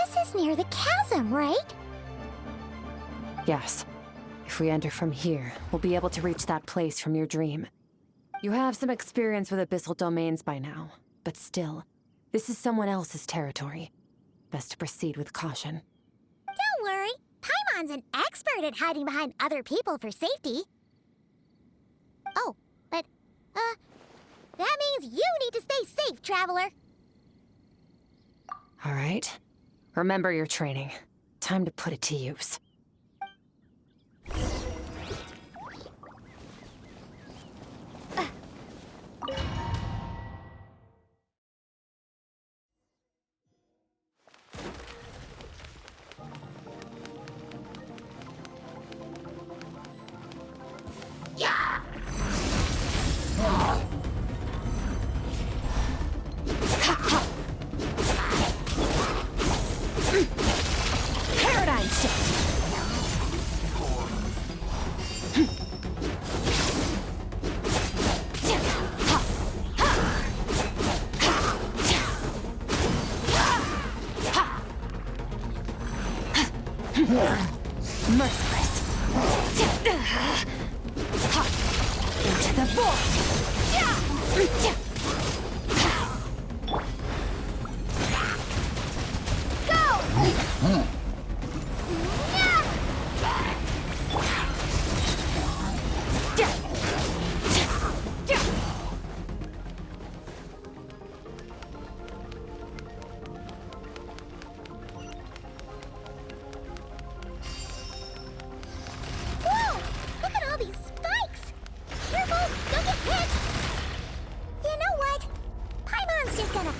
This is near the chasm, right? Yes. If we enter from here, we'll be able to reach that place from your dream. You have some experience with abyssal domains by now, but still, this is someone else's territory. Best to proceed with caution. Don't worry. Paimon's an expert at hiding behind other people for safety. Oh, but, that means you need to stay safe, Traveler. All right. Remember your training. Time to put it to use. Merciless. Into the void. Go!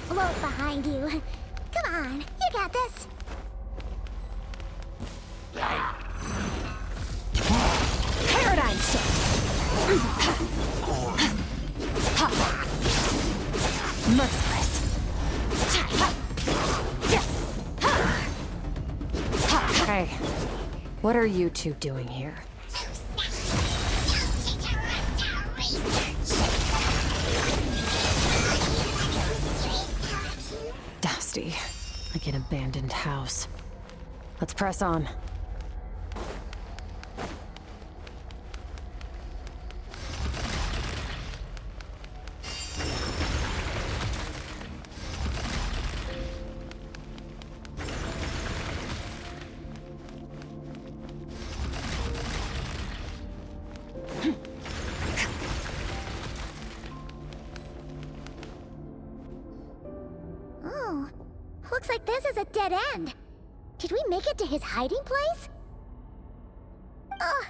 Float behind you. Come on, you got this. Paradigm shift. Merciless. Hey, what are you two doing here? Dusty, like an abandoned house. Let's press on. Looks like this is a dead end. Did we make it to his hiding place? Ugh!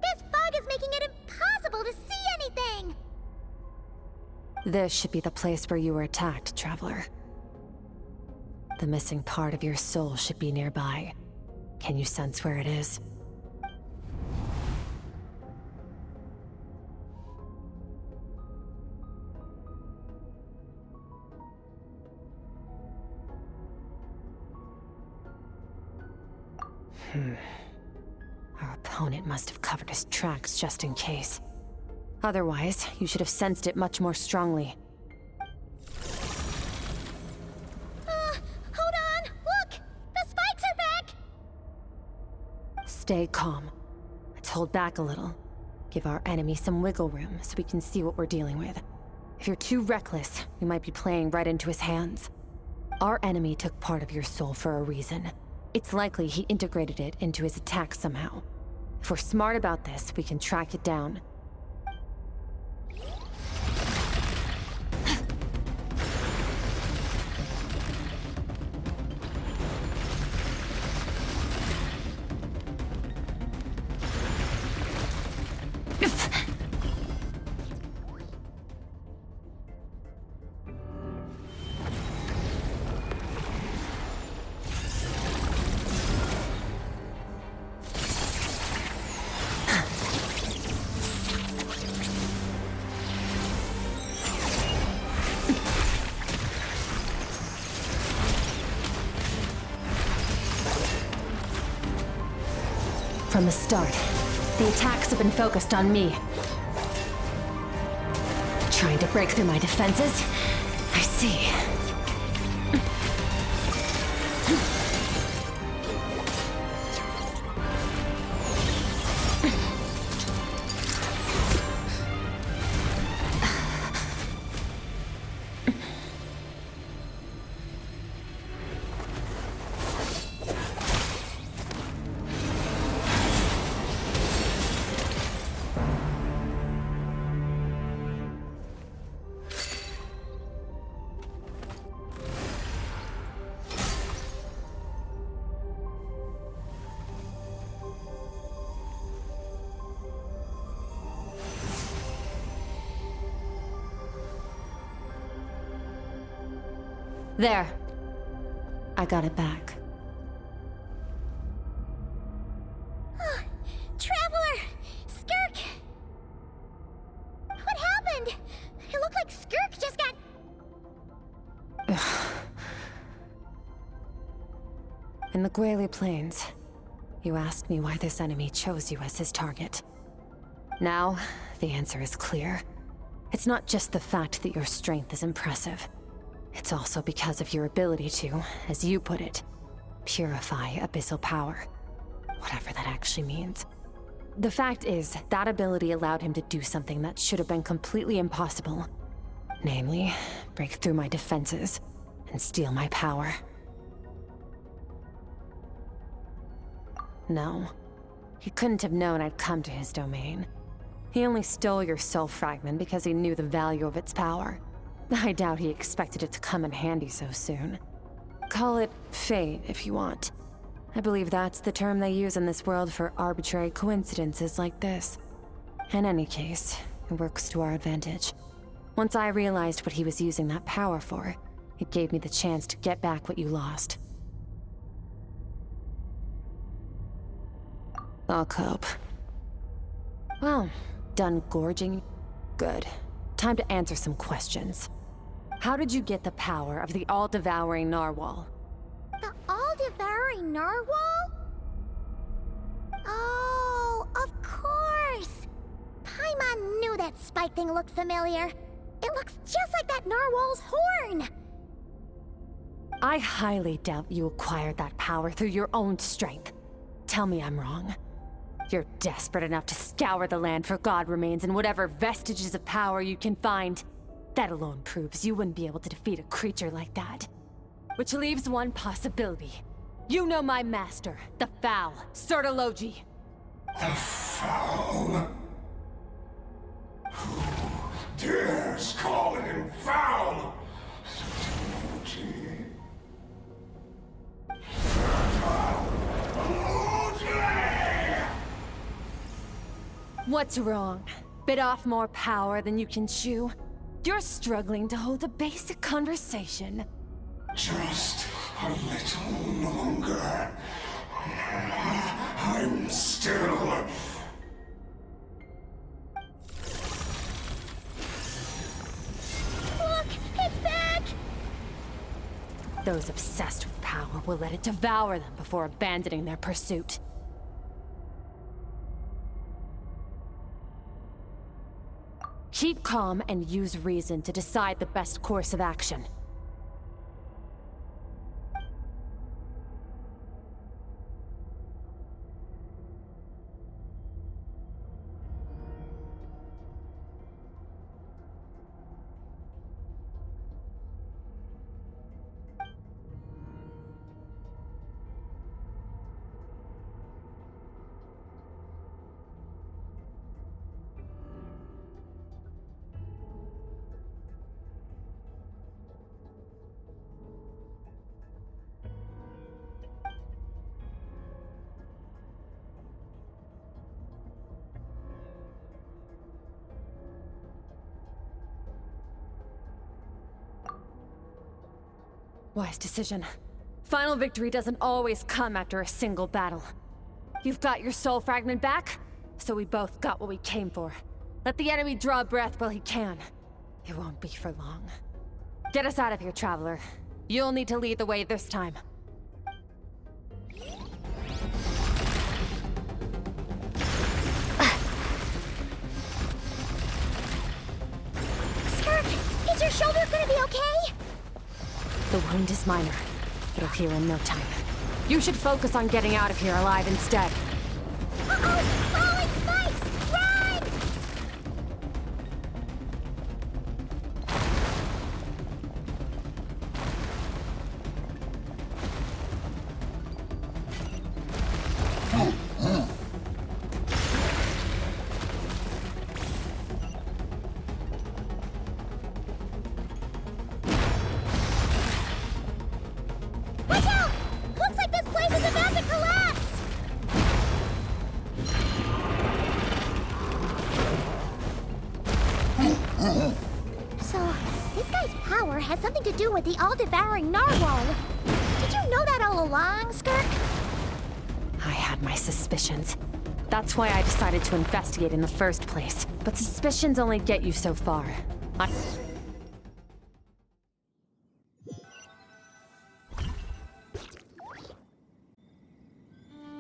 This fog is making it impossible to see anything! This should be the place where you were attacked, Traveler. The missing part of your soul should be nearby. Can you sense where it is? Our opponent must have covered his tracks just in case. Otherwise, you should have sensed it much more strongly. Hold on! Look! The spikes are back! Stay calm. Let's hold back a little. Give our enemy some wiggle room so we can see what we're dealing with. If you're too reckless, we might be playing right into his hands. Our enemy took part of your soul for a reason. It's likely he integrated it into his attack somehow. If we're smart about this, we can track it down. From the start, the attacks have been focused on me. Trying to break through my defenses? I see. There. I got it back. Traveler! Skirk! What happened? It looked like Skirk just got... In the Gwali Plains, you asked me why this enemy chose you as his target. Now, the answer is clear. It's not just the fact that your strength is impressive. It's also because of your ability to, as you put it, purify abyssal power. Whatever that actually means. The fact is, that ability allowed him to do something that should have been completely impossible. Namely, break through my defenses and steal my power. No, he couldn't have known I'd come to his domain. He only stole your soul fragment because he knew the value of its power. I doubt he expected it to come in handy so soon. Call it fate, if you want. I believe that's the term they use in this world for arbitrary coincidences like this. In any case, it works to our advantage. Once I realized what he was using that power for, it gave me the chance to get back what you lost. I'll cope. Well, done gorging? Good. Time to answer some questions. How did you get the power of the all-devouring narwhal? The all-devouring narwhal? Oh, of course! Paimon knew that spike thing looked familiar. It looks just like that narwhal's horn! I highly doubt you acquired that power through your own strength. Tell me I'm wrong. You're desperate enough to scour the land for god remains and whatever vestiges of power you can find. That alone proves you wouldn't be able to defeat a creature like that. Which leaves one possibility. You know my master, the Foul, Sertologi. The Foul? Who dares call him Foul? Sertologi. What's wrong? Bit off more power than you can chew? You're struggling to hold a basic conversation. Just a little longer. I'm still... Look! It's back! Those obsessed with power will let it devour them before abandoning their pursuit. Keep calm and use reason to decide the best course of action. Wise decision. Final victory doesn't always come after a single battle. You've got your soul fragment back, so we both got what we came for. Let the enemy draw breath while he can. It won't be for long. Get us out of here, Traveler. You'll need to lead the way this time. Skirk, is your shoulder gonna be okay? The wound is minor. It'll heal in no time. You should focus on getting out of here alive instead. Uh-oh! Falling spikes! Run! Watch out! Looks like this place is about to collapse! has something to do with the all-devouring narwhal. Did you know that all along, Skirk? I had my suspicions. That's why I decided to investigate in the first place. But suspicions only get you so far.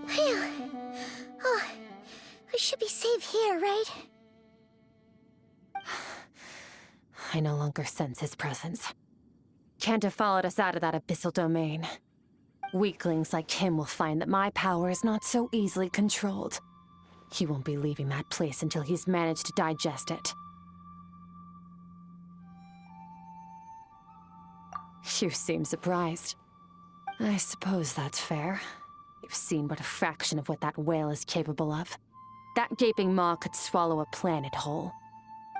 Phew. Oh, we should be safe here, right? I no longer sense his presence. Can't have followed us out of that abyssal domain. Weaklings like him will find that my power is not so easily controlled. He won't be leaving that place until he's managed to digest it. You seem surprised. I suppose that's fair. You've seen but a fraction of what that whale is capable of. That gaping maw could swallow a planet whole.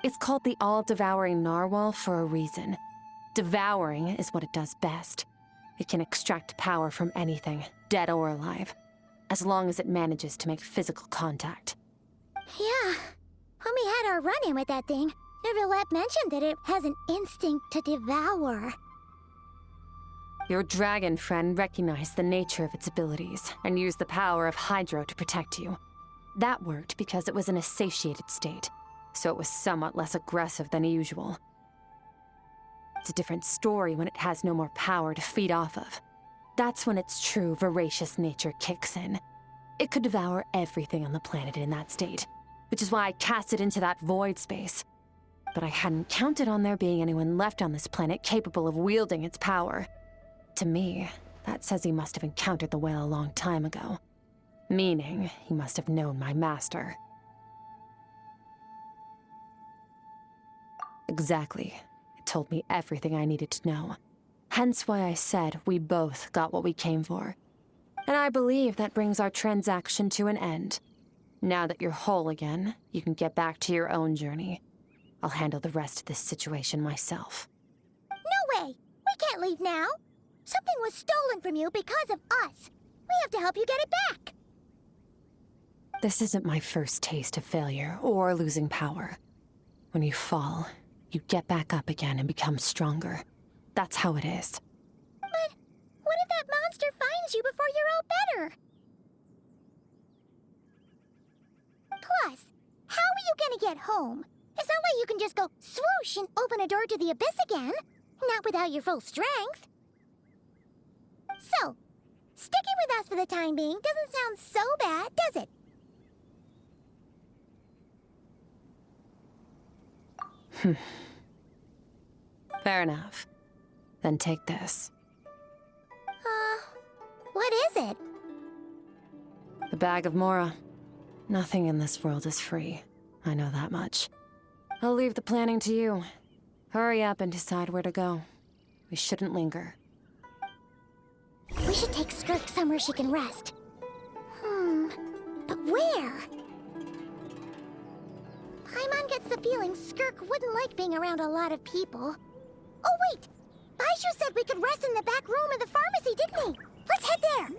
It's called the all-devouring narwhal for a reason. Devouring is what it does best. It can extract power from anything, dead or alive, as long as it manages to make physical contact. Yeah. When we had our run-in with that thing, Neverlet mentioned that it has an instinct to devour. Your dragon friend recognized the nature of its abilities and used the power of Hydro to protect you. That worked because it was in a satiated state, so it was somewhat less aggressive than usual. It's a different story when it has no more power to feed off of. That's when its true voracious nature kicks in. It could devour everything on the planet in that state, which is why I cast it into that void space. But I hadn't counted on there being anyone left on this planet capable of wielding its power. To me, that says he must have encountered the whale a long time ago. Meaning, he must have known my master. Exactly. It told me everything I needed to know. Hence why I said we both got what we came for. And I believe that brings our transaction to an end. Now that you're whole again, you can get back to your own journey. I'll handle the rest of this situation myself. No way! We can't leave now! Something was stolen from you because of us. We have to help you get it back. This isn't my first taste of failure or losing power. When you fall, you get back up again and become stronger. That's how it is. But what if that monster finds you before you're all better? Plus, how are you gonna get home? It's not like you can just go swoosh and open a door to the abyss again. Not without your full strength. So, sticking with us for the time being doesn't sound so bad, does it? Fair enough. Then take this. What is it? The bag of Mora. Nothing in this world is free. I know that much. I'll leave the planning to you. Hurry up and decide where to go. We shouldn't linger. We should take Skirk somewhere she can rest. But where? Paimon gets the feeling Skirk wouldn't like being around a lot of people. Oh wait! Baizhu said we could rest in the back room of the pharmacy, didn't he? Let's head there!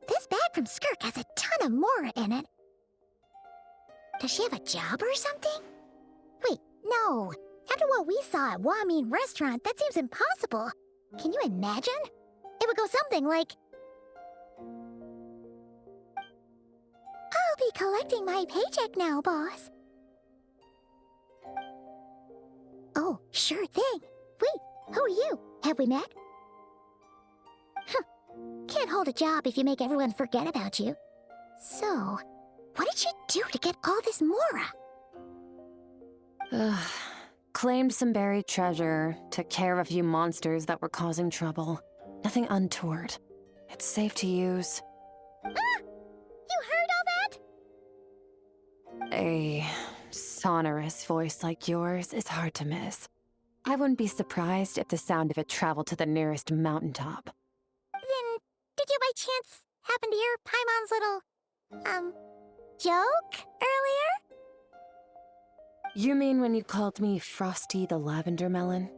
This bag from Skirk has a ton of Mora in it. Does she have a job or something? Wait, no. After what we saw at Wamin Restaurant, that seems impossible. Can you imagine? It would go something like... I'll be collecting my paycheck now, boss. Oh, sure thing. Wait, who are you? Have we met? Can't hold a job if you make everyone forget about you. So, what did she do to get all this Mora? Claimed some buried treasure, took care of a few monsters that were causing trouble. Nothing untoward. It's safe to use. Ah! You heard all that? A sonorous voice like yours is hard to miss. I wouldn't be surprised if the sound of it traveled to the nearest mountaintop. Then, did you by chance happen to hear Paimon's little, joke earlier? You mean when you called me Frosty the Lavender Melon?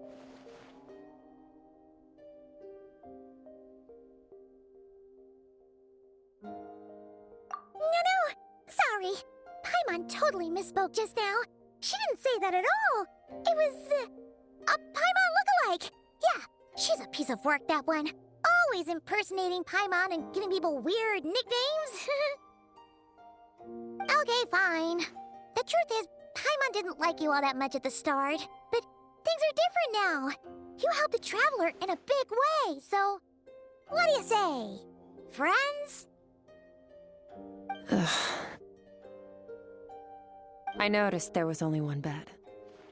No, sorry. Paimon totally misspoke just now. She didn't say that at all. It was, a Paimon lookalike. Yeah, she's a piece of work, that one. Always impersonating Paimon and giving people weird nicknames. Okay, fine. The truth is, Paimon didn't like you all that much at the start, but things are different now. You helped the Traveler in a big way, so what do you say? Friends? Ugh. I noticed there was only one bed.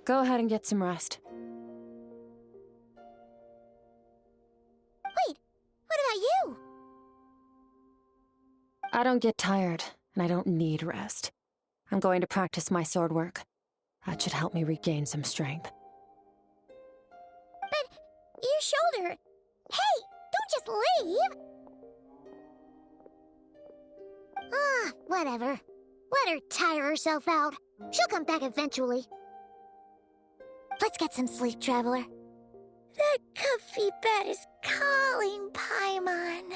Go ahead and get some rest. Wait, what about you? I don't get tired, and I don't need rest. I'm going to practice my sword work. That should help me regain some strength. But your shoulder... Hey, don't just leave! Ah, whatever. Let her tire herself out. She'll come back eventually. Let's get some sleep, Traveler. That comfy bed is calling, Paimon.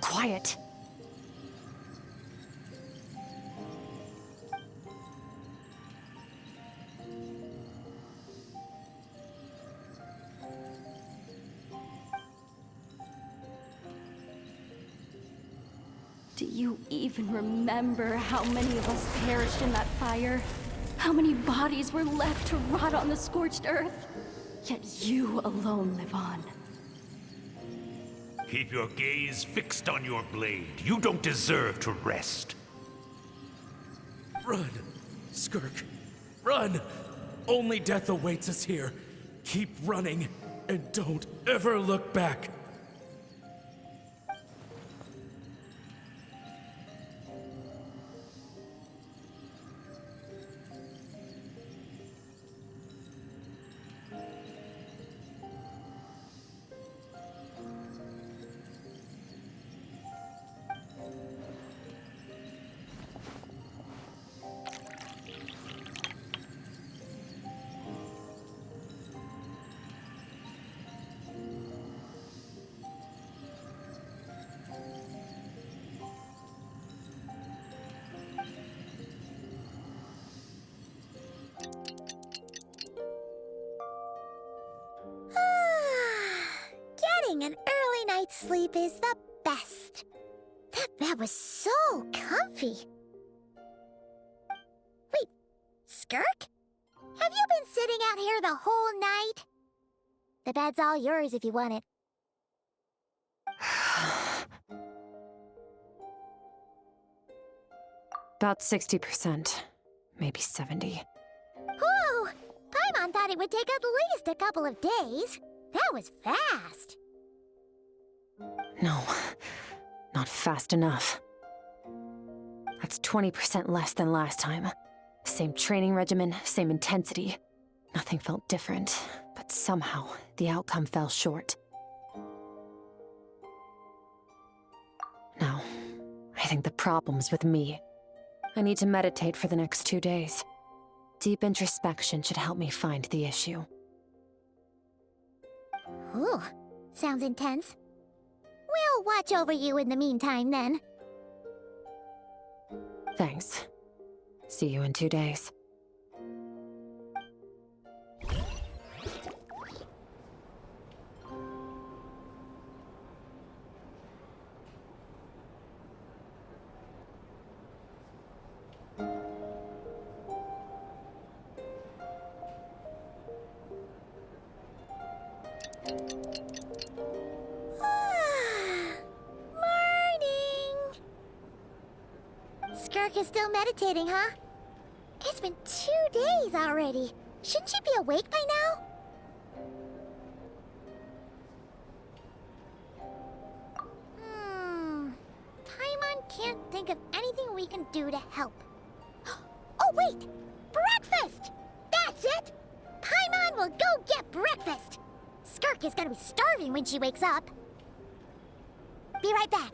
Quiet. Do you even remember how many of us perished in that fire? How many bodies were left to rot on the scorched earth? Yet you alone live on. Keep your gaze fixed on your blade. You don't deserve to rest. Run, Skirk. Run! Only death awaits us here. Keep running, and don't ever look back. Getting an early night's sleep is the best. That bed was so comfy. Wait, Skirk? Have you been sitting out here the whole night? The bed's all yours if you want it. About 60%, maybe 70. Whew! Paimon thought it would take at least a couple of days. That was fast. No, not fast enough. That's 20% less than last time. Same training regimen, same intensity. Nothing felt different, but somehow, the outcome fell short. No, I think the problem's with me. I need to meditate for the next 2 days. Deep introspection should help me find the issue. Ooh, sounds intense. We'll watch over you in the meantime, then. Thanks. See you in 2 days. Morning! Skirk is still meditating, huh? It's been 2 days already. Shouldn't she be awake by now? Paimon can't think of anything we can do to help. Oh, wait! Breakfast! That's it! Paimon will go get breakfast! Skirk is gonna be starving when she wakes up. Be right back.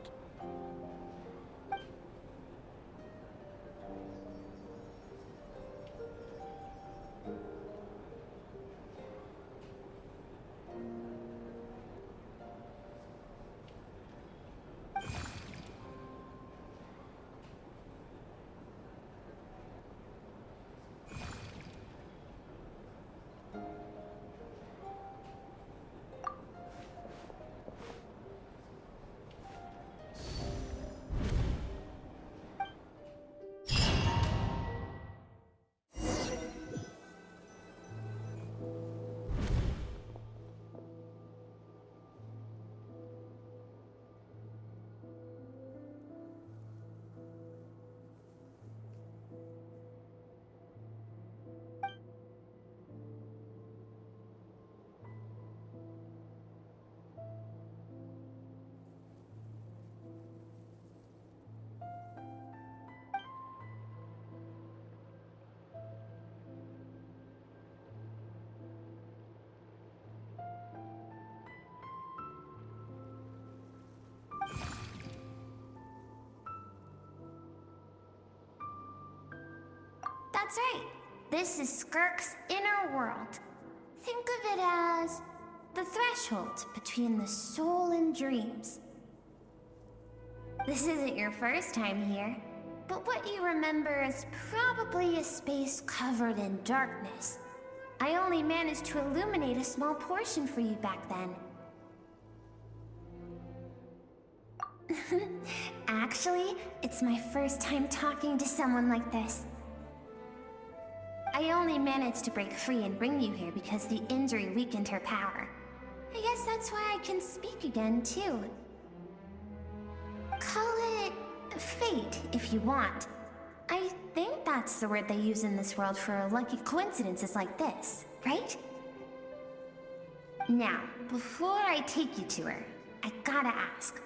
That's right. This is Skirk's inner world. Think of it as the threshold between the soul and dreams. This isn't your first time here, but what you remember is probably a space covered in darkness. I only managed to illuminate a small portion for you back then. Actually, it's my first time talking to someone like this. I only managed to break free and bring you here because the injury weakened her power. I guess that's why I can speak again, too. Call it fate, if you want. I think that's the word they use in this world for lucky coincidences like this, right? Now, before I take you to her, I gotta ask.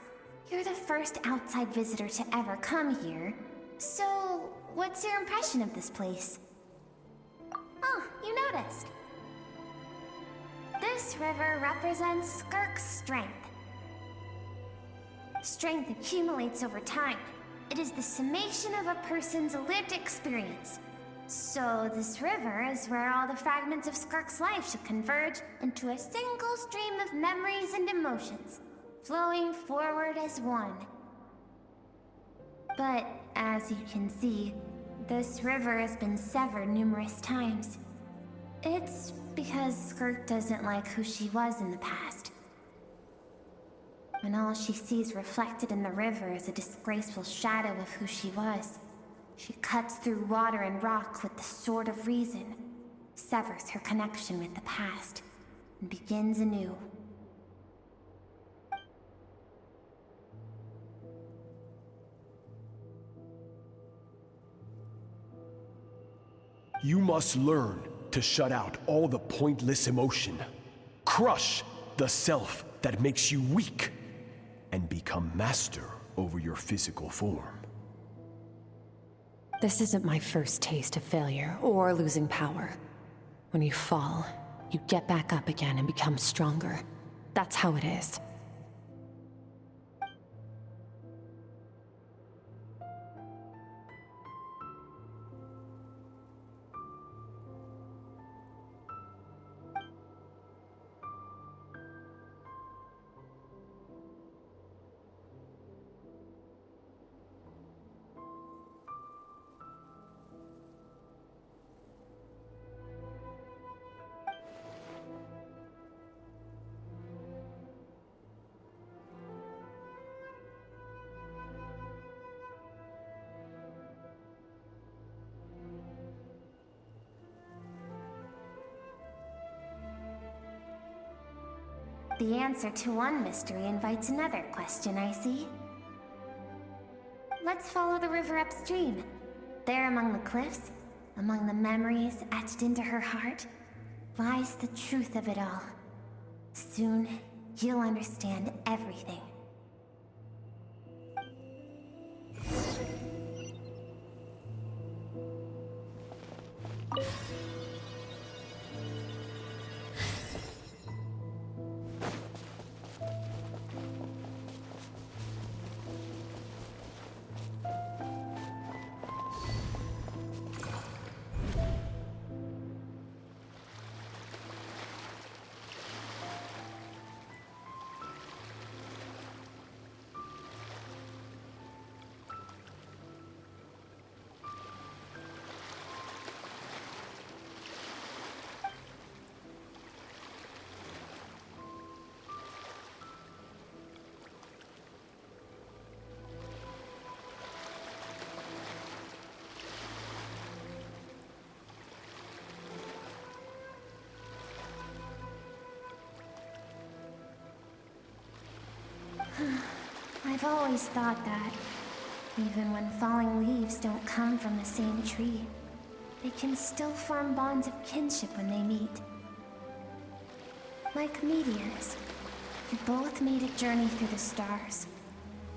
You're the first outside visitor to ever come here, so what's your impression of this place? Oh, you noticed. This river represents Skirk's strength. Strength accumulates over time. It is the summation of a person's lived experience. So this river is where all the fragments of Skirk's life should converge into a single stream of memories and emotions, flowing forward as one. But as you can see, this river has been severed numerous times. It's because Skirk doesn't like who she was in the past. When all she sees reflected in the river is a disgraceful shadow of who she was, she cuts through water and rock with the sword of reason, severs her connection with the past, and begins anew. You must learn to shut out all the pointless emotion. Crush the self that makes you weak, and become master over your physical form. This isn't my first taste of failure or losing power. When you fall, you get back up again and become stronger. That's how it is. The answer to one mystery invites another question, I see. Let's follow the river upstream. There among the cliffs, among the memories etched into her heart, lies the truth of it all. Soon, you'll understand everything. I've always thought that, even when falling leaves don't come from the same tree, they can still form bonds of kinship when they meet. Like meteors, you both made a journey through the stars.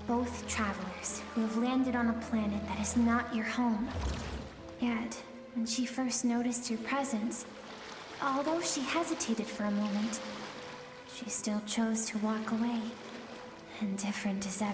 Both travelers who have landed on a planet that is not your home. Yet, when she first noticed your presence, although she hesitated for a moment, she still chose to walk away. Indifferent as ever.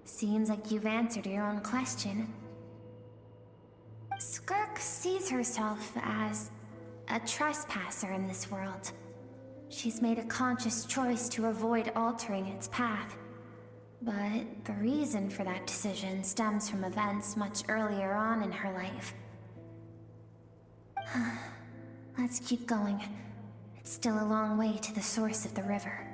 Seems like you've answered your own question. Skirk sees herself as a trespasser in this world. She's made a conscious choice to avoid altering its path. But the reason for that decision stems from events much earlier on in her life. Let's keep going. It's still a long way to the source of the river.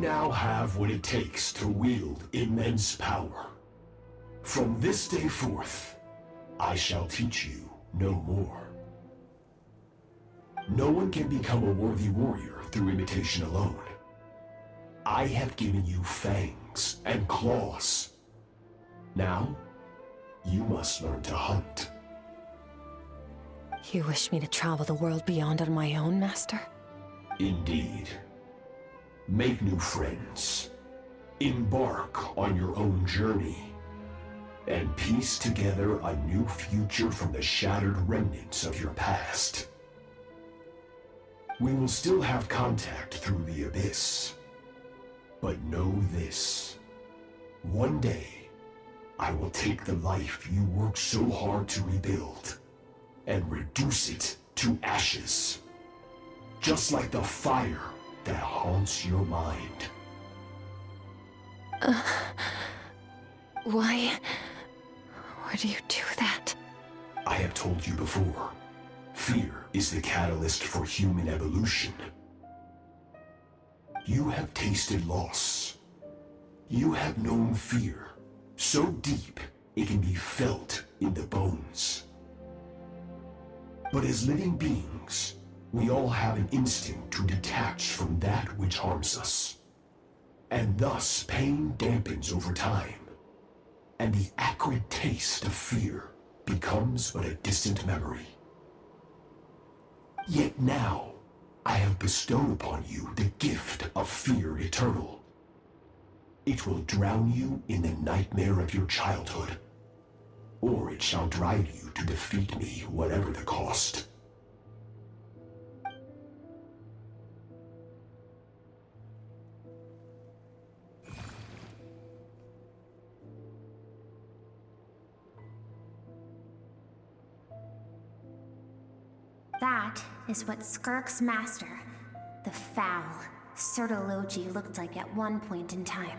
Now have what it takes to wield immense power. From this day forth, I shall teach you no more. No one can become a worthy warrior through imitation alone. I have given you fangs and claws. Now, you must learn to hunt. You wish me to travel the world beyond on my own, Master? Indeed. Make new friends. Embark on your own journey. and piece together a new future from the shattered remnants of your past. We will still have contact through the abyss. But know this. One day, I will take the life you worked so hard to rebuild and reduce it to ashes. Just like the fire that haunts your mind. Why would you do that? I have told you before, fear is the catalyst for human evolution. You have tasted loss. You have known fear, so deep it can be felt in the bones. But as living beings, we all have an instinct to detach from that which harms us. And thus pain dampens over time, and the acrid taste of fear becomes but a distant memory. Yet now, I have bestowed upon you the gift of fear eternal. It will drown you in the nightmare of your childhood, or it shall drive you to defeat me, whatever the cost. That is what Skirk's master, the foul Sertologi, looked like at one point in time.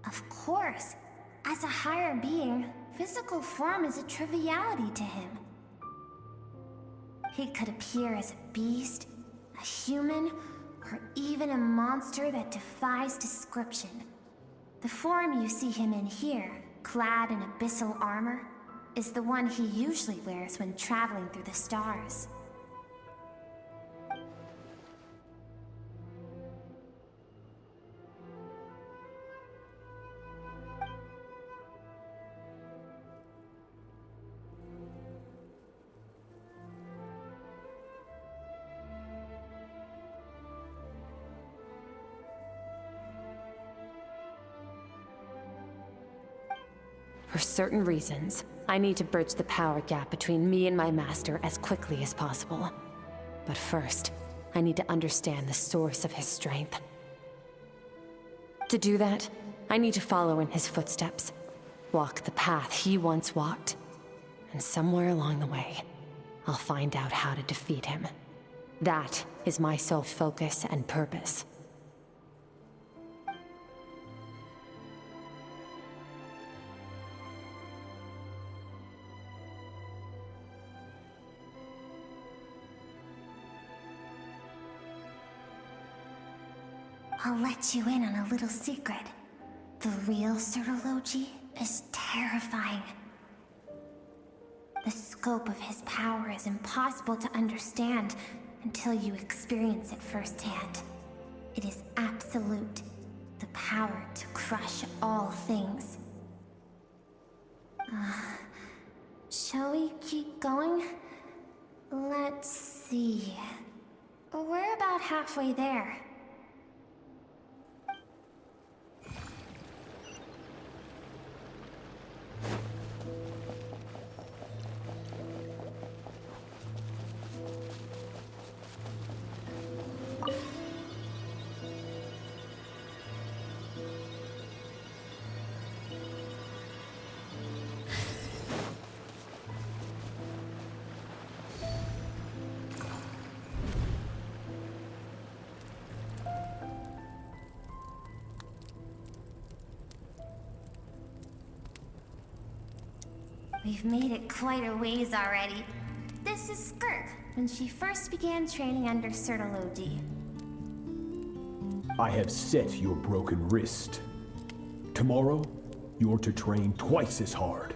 Of course, as a higher being, physical form is a triviality to him. He could appear as a beast, a human, or even a monster that defies description. The form you see him in here, clad in abyssal armor, is the one he usually wears when traveling through the stars. For certain reasons, I need to bridge the power gap between me and my master as quickly as possible. But first, I need to understand the source of his strength. To do that, I need to follow in his footsteps, walk the path he once walked, and somewhere along the way, I'll find out how to defeat him. That is my sole focus and purpose. I'll let you in on a little secret. The real Sertologi is terrifying. The scope of his power is impossible to understand until you experience it firsthand. It is absolute, the power to crush all things. Shall we keep going? Let's see. We're about halfway there. We've made it quite a ways already. This is Skirk, when she first began training under Sertologi. I have set your broken wrist. Tomorrow, you're to train twice as hard.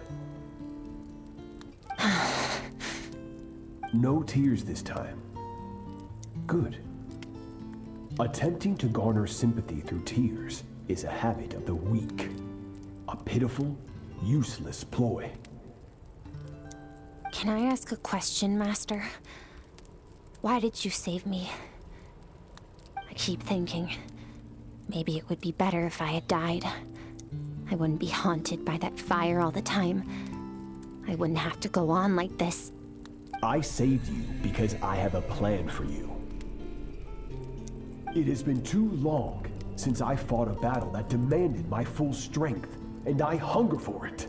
No tears this time. Good. Attempting to garner sympathy through tears is a habit of the weak. A pitiful, useless ploy. Can I ask a question, Master? Why did you save me? I keep thinking, maybe it would be better if I had died. I wouldn't be haunted by that fire all the time. I wouldn't have to go on like this. I saved you because I have a plan for you. It has been too long since I fought a battle that demanded my full strength, and I hunger for it.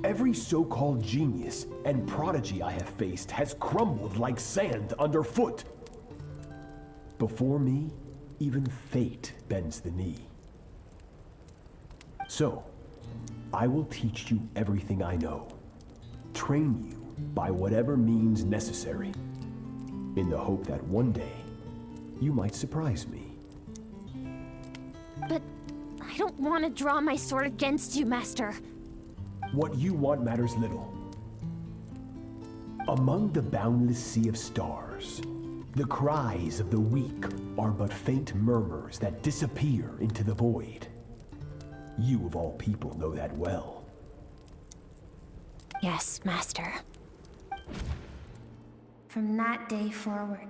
Every so-called genius and prodigy I have faced has crumbled like sand underfoot. Before me, even fate bends the knee. So, I will teach you everything I know. Train you by whatever means necessary, in the hope that one day, you might surprise me. But I don't want to draw my sword against you, Master. What you want matters little. Among the boundless sea of stars, the cries of the weak are but faint murmurs that disappear into the void. You of all people know that well. Yes, Master. From that day forward,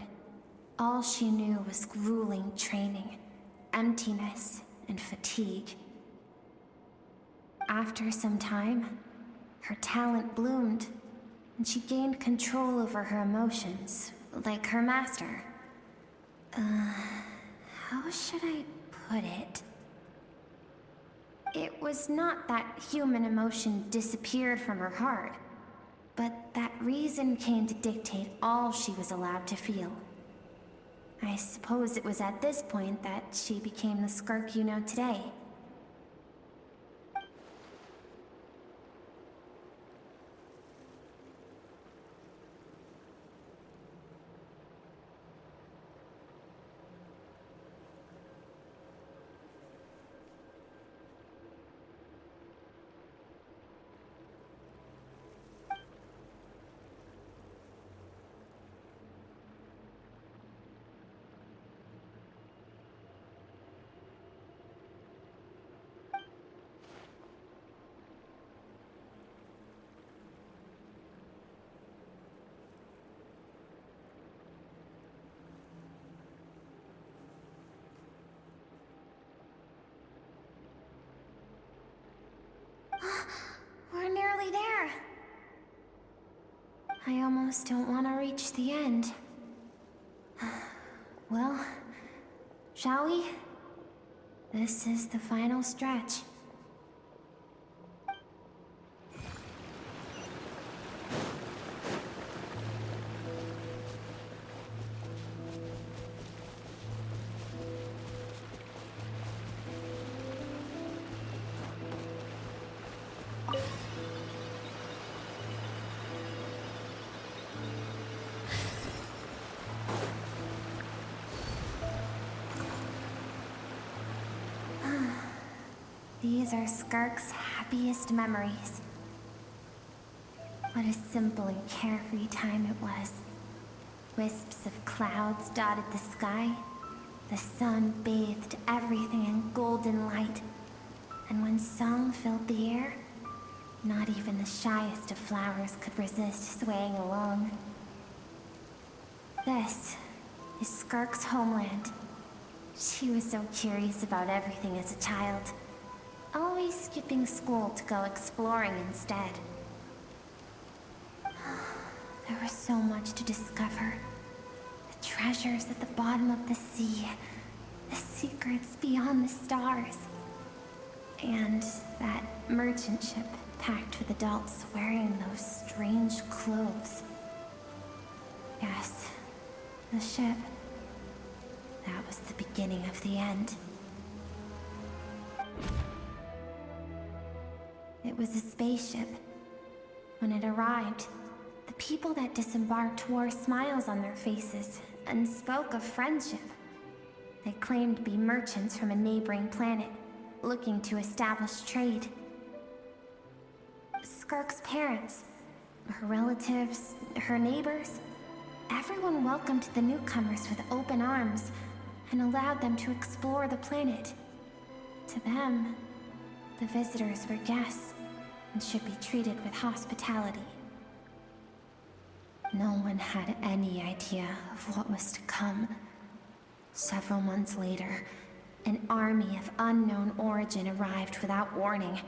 all she knew was grueling training, emptiness, and fatigue. After some time, her talent bloomed, and she gained control over her emotions, like her master. How should I put it? It was not that human emotion disappeared from her heart, but that reason came to dictate all she was allowed to feel. I suppose it was at this point that she became the Skirk you know today. We're nearly there. I almost don't want to reach the end. Well, shall we? This is the final stretch. These are Skirk's happiest memories. What a simple and carefree time it was. Wisps of clouds dotted the sky. The sun bathed everything in golden light. And when song filled the air, not even the shyest of flowers could resist swaying along. This is Skirk's homeland. She was so curious about everything as a child. Always skipping school to go exploring instead. There was so much to discover. The treasures at the bottom of the sea. The secrets beyond the stars. And that merchant ship packed with adults wearing those strange clothes. Yes, the ship. That was the beginning of the end. It was a spaceship. When it arrived, the people that disembarked wore smiles on their faces and spoke of friendship. They claimed to be merchants from a neighboring planet, looking to establish trade. Skirk's parents, her relatives, her neighbors, everyone welcomed the newcomers with open arms and allowed them to explore the planet. To them, the visitors were guests and should be treated with hospitality. No one had any idea of what was to come. Several months later, An army of unknown origin arrived without warning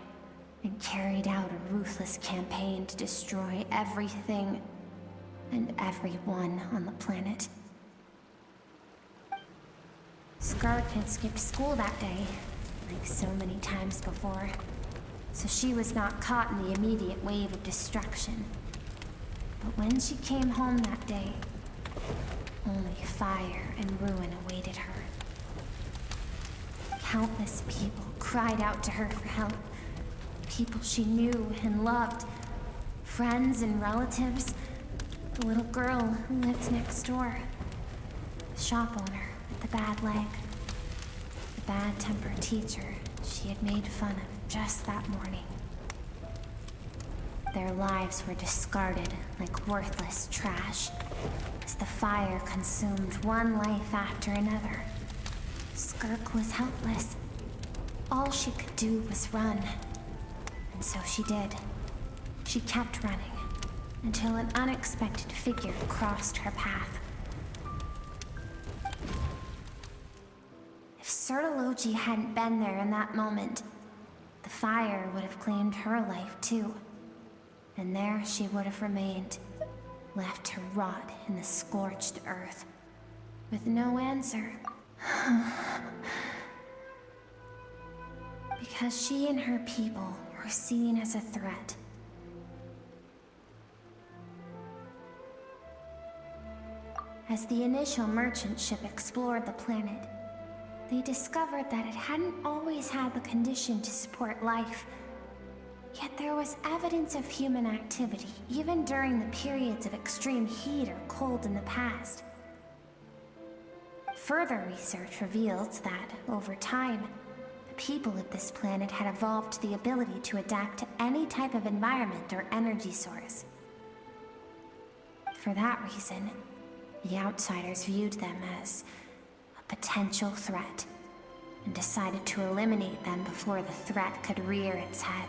and carried out a ruthless campaign to destroy everything and everyone on the planet. Skirk had skipped school that day, like so many times before, so she was not caught in the immediate wave of destruction. But when she came home that day, only fire and ruin awaited her. Countless people cried out to her for help. People she knew and loved. Friends and relatives. The little girl who lived next door. The shop owner with the bad leg. The bad-tempered teacher she had made fun of just that morning. Their lives were discarded like worthless trash as the fire consumed one life after another. Skirk was helpless. All she could do was run. And so she did. She kept running until an unexpected figure crossed her path. If Sertology hadn't been there in that moment, the fire would have claimed her life too. And there she would have remained, left to rot in the scorched earth, with no answer. Because she and her people were seen as a threat. As the initial merchant ship explored the planet, they discovered that it hadn't always had the condition to support life. Yet there was evidence of human activity, even during the periods of extreme heat or cold in the past. Further research revealed that, over time, the people of this planet had evolved the ability to adapt to any type of environment or energy source. For that reason, the outsiders viewed them as a potential threat, and decided to eliminate them before the threat could rear its head.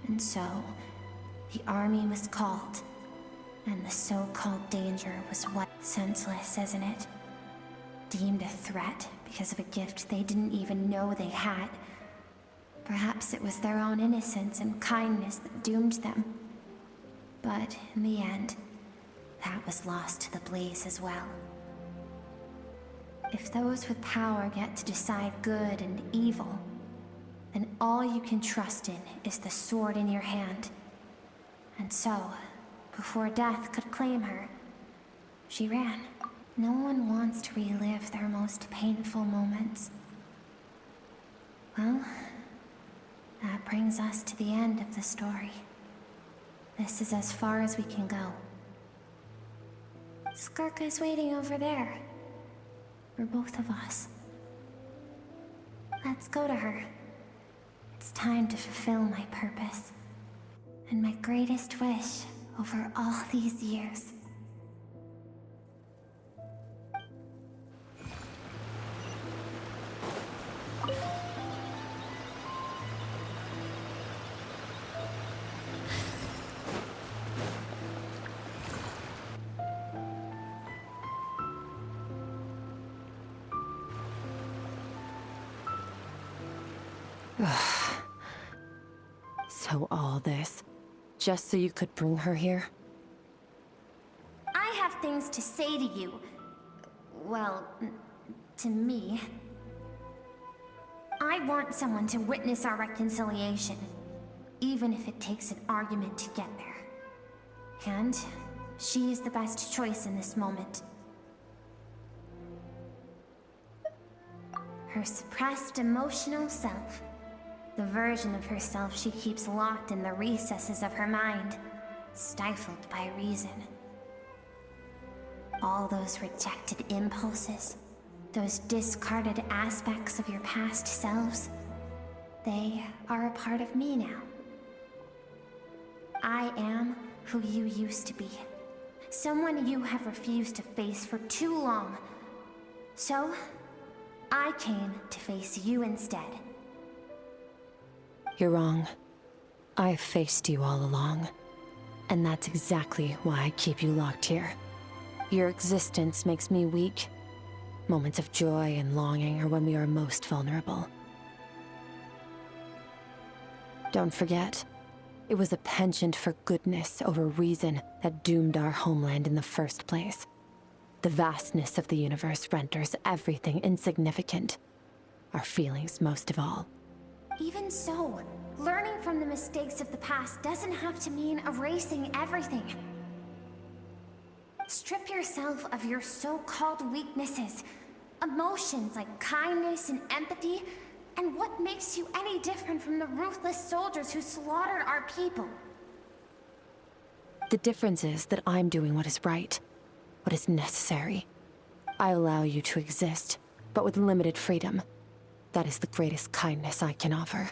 And so, the army was called, and the so-called danger was what? Senseless, isn't it? Deemed a threat because of a gift they didn't even know they had. Perhaps it was their own innocence and kindness that doomed them. But in the end, that was lost to the blaze as well. If those with power get to decide good and evil, then all you can trust in is the sword in your hand. And so, before death could claim her, she ran. No one wants to relive their most painful moments. Well, that brings us to the end of the story. This is as far as we can go. Skirk is waiting over there. For both of us. Let's go to her. It's time to fulfill my purpose. And my greatest wish over all these years. So all this, just so you could bring her here? I have things to say to you. Well, to me. I want someone to witness our reconciliation, even if it takes an argument to get there. And she is the best choice in this moment. Her suppressed emotional self. The version of herself she keeps locked in the recesses of her mind, stifled by reason. All those rejected impulses, those discarded aspects of your past selves, they are a part of me now. I am who you used to be. Someone you have refused to face for too long. So, I came to face you instead. You're wrong. I've faced you all along. And that's exactly why I keep you locked here. Your existence makes me weak. Moments of joy and longing are when we are most vulnerable. Don't forget, it was a penchant for goodness over reason that doomed our homeland in the first place. The vastness of the universe renders everything insignificant. Our feelings most of all. Even so, learning from the mistakes of the past doesn't have to mean erasing everything. Strip yourself of your so-called weaknesses, emotions like kindness and empathy, and what makes you any different from the ruthless soldiers who slaughtered our people? The difference is that I'm doing what is right, what is necessary. I allow you to exist, but with limited freedom. That is the greatest kindness I can offer.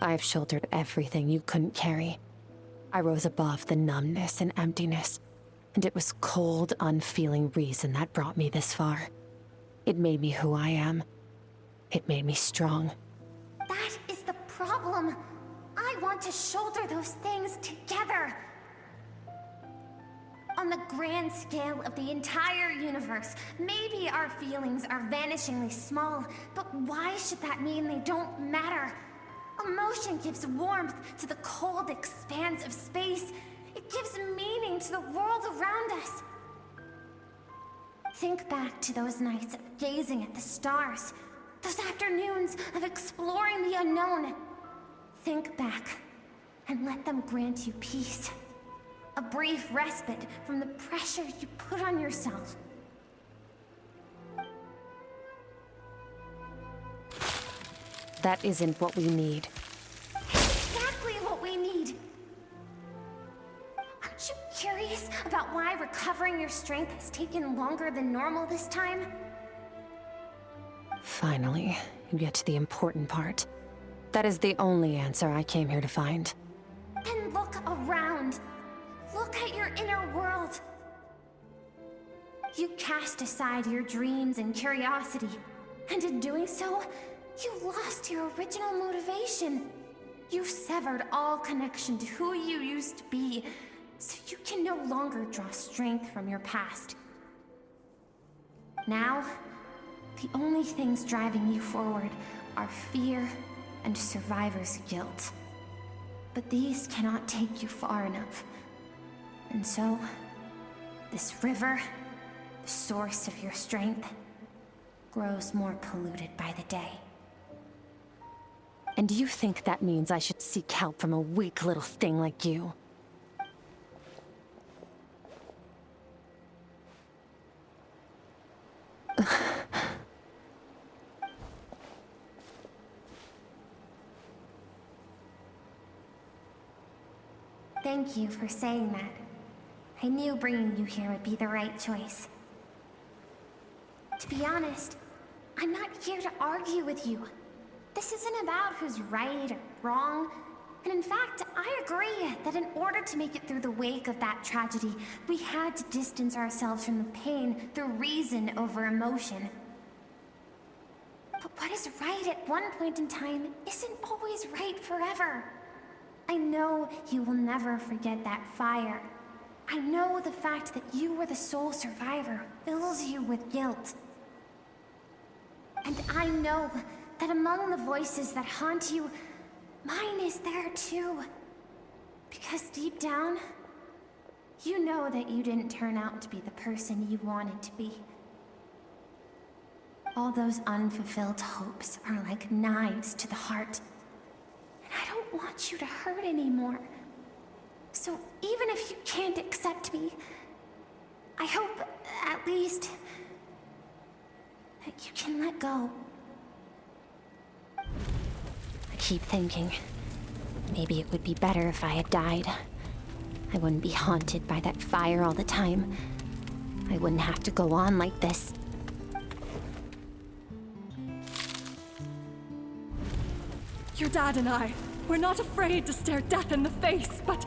I have shouldered everything you couldn't carry. I rose above the numbness and emptiness, and it was cold, unfeeling reason that brought me this far. It made me who I am. It made me strong. That is the problem. I want to shoulder those things together. On the grand scale of the entire universe, maybe our feelings are vanishingly small, but why should that mean they don't matter? Emotion gives warmth to the cold expanse of space. It gives meaning to the world around us. Think back to those nights of gazing at the stars, those afternoons of exploring the unknown. Think back and let them grant you peace. A brief respite from the pressure you put on yourself. That isn't what we need. Exactly what we need. Aren't you curious about why recovering your strength has taken longer than normal this time? Finally, you get to the important part. That is the only answer I came here to find. Then look around. Look at your inner world. You cast aside your dreams and curiosity, and in doing so, you lost your original motivation. You severed all connection to who you used to be, so you can no longer draw strength from your past. Now, the only things driving you forward are fear and survivor's guilt. But these cannot take you far enough. And so, this river, the source of your strength, grows more polluted by the day. And you think that means I should seek help from a weak little thing like you? Thank you for saying that. I knew bringing you here would be the right choice. To be honest, I'm not here to argue with you. This isn't about who's right or wrong. And in fact, I agree that in order to make it through the wake of that tragedy, we had to distance ourselves from the pain through reason over emotion. But what is right at one point in time isn't always right forever. I know you will never forget that fire. I know the fact that you were the sole survivor fills you with guilt. And I know that among the voices that haunt you, mine is there too. Because deep down, you know that you didn't turn out to be the person you wanted to be. All those unfulfilled hopes are like knives to the heart. And I don't want you to hurt anymore. So even if you can't accept me, I hope, at least, that you can let go. I keep thinking, maybe it would be better if I had died. I wouldn't be haunted by that fire all the time. I wouldn't have to go on like this. Your dad and I, we're not afraid to stare death in the face, but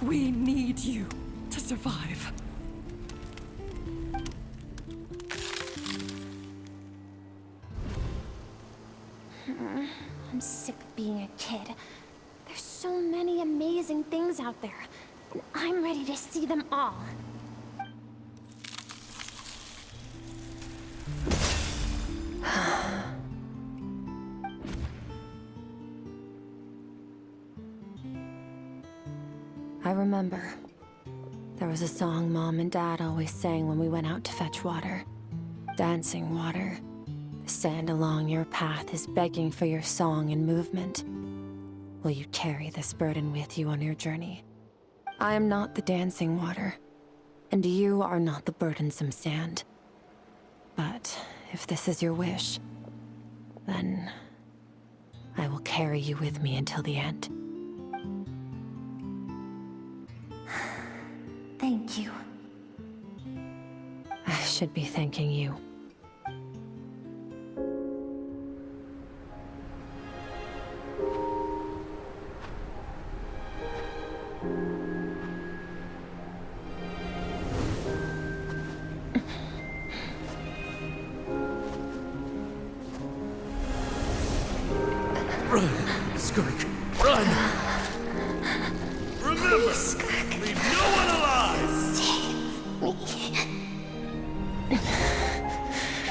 we need you to survive. I'm sick of being a kid. There's so many amazing things out there, and I'm ready to see them all. remember. There was a song Mom and Dad always sang when we went out to fetch water. Dancing water. The sand along your path is begging for your song and movement. Will you carry this burden with you on your journey? I am not the dancing water, and you are not the burdensome sand. But if this is your wish, then I will carry you with me until the end. Thank you. I should be thanking you. Run, Skirk, run! Remember, leave no one alive!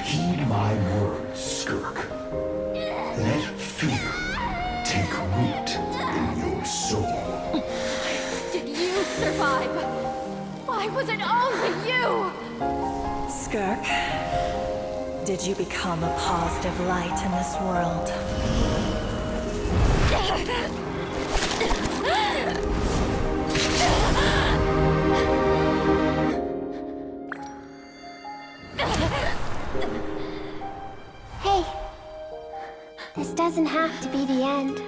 Heed my words, Skirk. Let fear take root in your soul. Did you survive? Why was it only you? Skirk, did you become a positive light in this world? Hey, this doesn't have to be the end.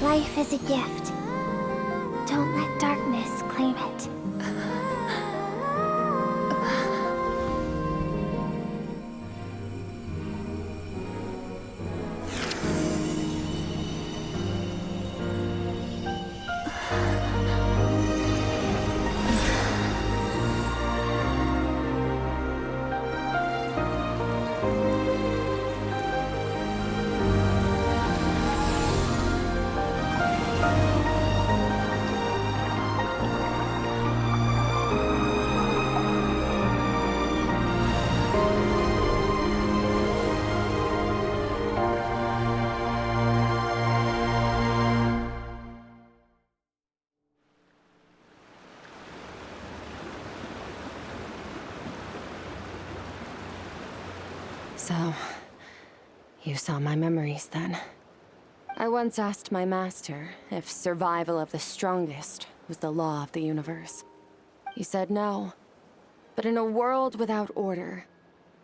Life is a gift. Don't let darkness claim it. So, you saw my memories then. I once asked my master if survival of the strongest was the law of the universe. He said no. But in a world without order,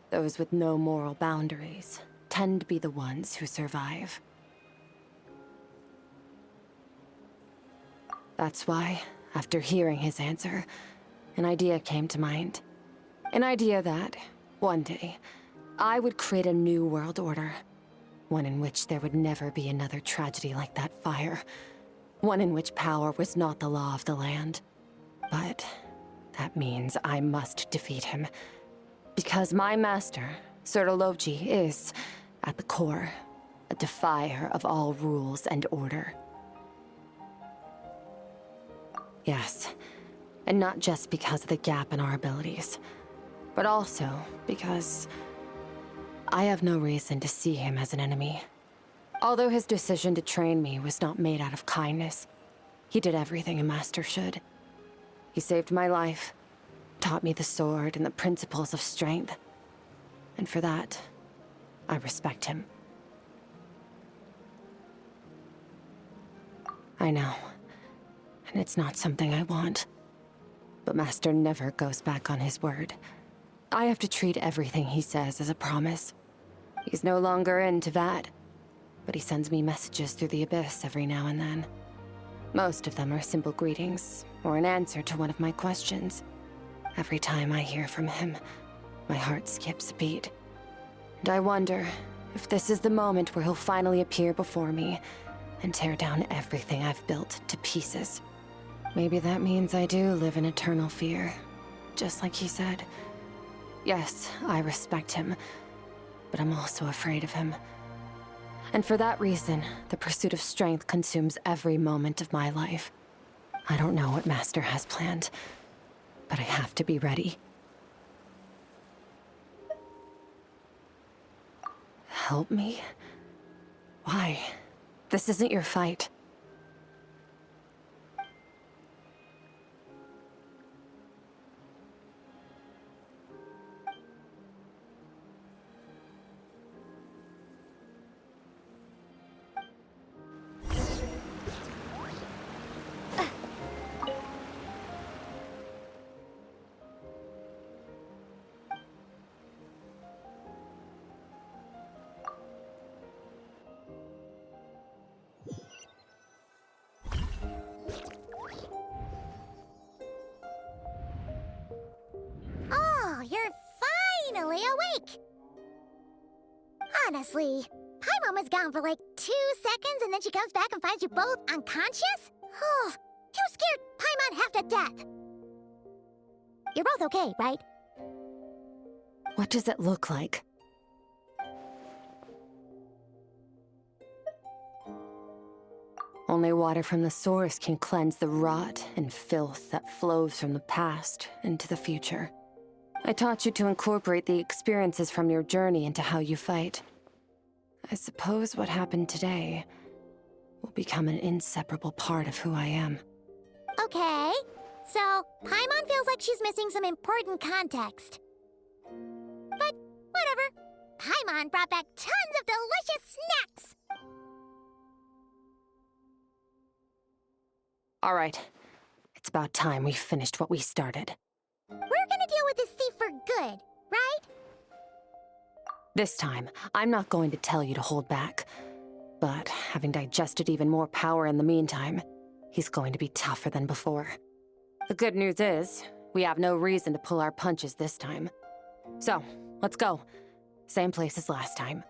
those with no moral boundaries tend to be the ones who survive. That's why, after hearing his answer, an idea came to mind. An idea that, one day, I would create a new world order. One in which there would never be another tragedy like that fire. One in which power was not the law of the land. But that means I must defeat him. Because my master, Sertologi, is, at the core, a defier of all rules and order. Yes, and not just because of the gap in our abilities, but also because I have no reason to see him as an enemy. Although his decision to train me was not made out of kindness, he did everything a master should. He saved my life, taught me the sword and the principles of strength. And for that, I respect him. I know, and it's not something I want. But Master never goes back on his word. I have to treat everything he says as a promise. He's no longer into that, but he sends me messages through the abyss every now and then. Most of them are simple greetings, or an answer to one of my questions. Every time I hear from him, my heart skips a beat. And I wonder if this is the moment where he'll finally appear before me and tear down everything I've built to pieces. Maybe that means I do live in eternal fear, just like he said. Yes, I respect him, but I'm also afraid of him. And for that reason, the pursuit of strength consumes every moment of my life. I don't know what Master has planned, but I have to be ready. Help me? Why? This isn't your fight. Oh, you're finally awake! Honestly, Paimon was gone for like 2 seconds and then she comes back and finds you both unconscious? Oh, you scared Paimon half to death! You're both okay, right? What does it look like? Only water from the source can cleanse the rot and filth that flows from the past into the future. I taught you to incorporate the experiences from your journey into how you fight. I suppose what happened today will become an inseparable part of who I am. Okay, so Paimon feels like she's missing some important context. But whatever. Paimon brought back tons of delicious snacks! All right. It's about time we finished what we started. We're gonna deal with this thief for good, right? This time, I'm not going to tell you to hold back. But having digested even more power in the meantime, he's going to be tougher than before. The good news is, we have no reason to pull our punches this time. So, let's go. Same place as last time.